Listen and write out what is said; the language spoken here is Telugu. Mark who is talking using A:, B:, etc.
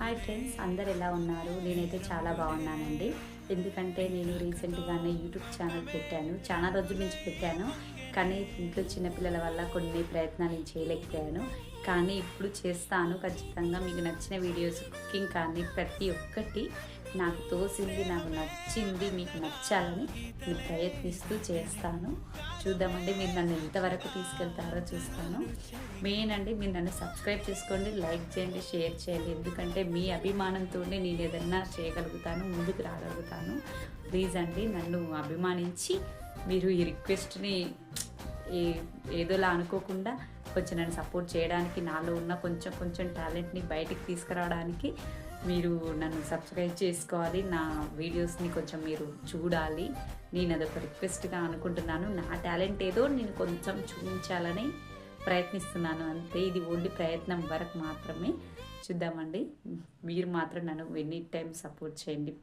A: హాయ్ ఫ్రెండ్స్, అందరు ఎలా ఉన్నారు? నేనైతే చాలా బాగున్నానండి. ఎందుకంటే నేను రీసెంట్గానే యూట్యూబ్ ఛానల్ పెట్టాను. చాలా రోజుల నుంచి పెట్టాను, కానీ ఇంట్లో చిన్నపిల్లల వల్ల కొన్ని ప్రయత్నాలు నేను చేయలేకపోయాను. కానీ ఇప్పుడు చేస్తాను ఖచ్చితంగా. మీకు నచ్చిన వీడియోస్, కుకింగ్ కానీ ప్రతి ఒక్కటి నాకు తోసింది, నాకు నచ్చింది మీకు నచ్చాలని నేను ప్రయత్నిస్తూ చేస్తాను. చూద్దామండి మీరు నన్ను ఎంతవరకు తీసుకెళ్తారో చూస్తాను. మెయిన్ అండి, మీరు నన్ను సబ్స్క్రైబ్ చేసుకోండి, లైక్ చేయండి, షేర్ చేయండి. ఎందుకంటే మీ అభిమానంతోనే నేను ఏదన్నా చేయగలుగుతాను, ముందుకు రాగలుగుతాను. ప్లీజ్ అండి, నన్ను అభిమానించి మీరు ఈ రిక్వెస్ట్ని ఏదోలా అనుకోకుండా కొంచెం నన్ను సపోర్ట్ చేయడానికి, నాలో ఉన్న కొంచెం టాలెంట్ని బయటికి తీసుకురావడానికి మీరు నన్ను సబ్స్క్రైబ్ చేసుకోవాలి. నా వీడియోస్ని కొంచెం మీరు చూడాలి. నేను అదొక రిక్వెస్ట్గా అనుకుంటున్నాను. నా టాలెంట్ ఏదో నేను కొంచెం చూపించాలని ప్రయత్నిస్తున్నాను అంతే. ఇది ఓన్లీ ప్రయత్నం వరకు మాత్రమే. చూద్దామండి. మీరు మాత్రం నన్ను ఎనీ టైం సపోర్ట్ చేయండి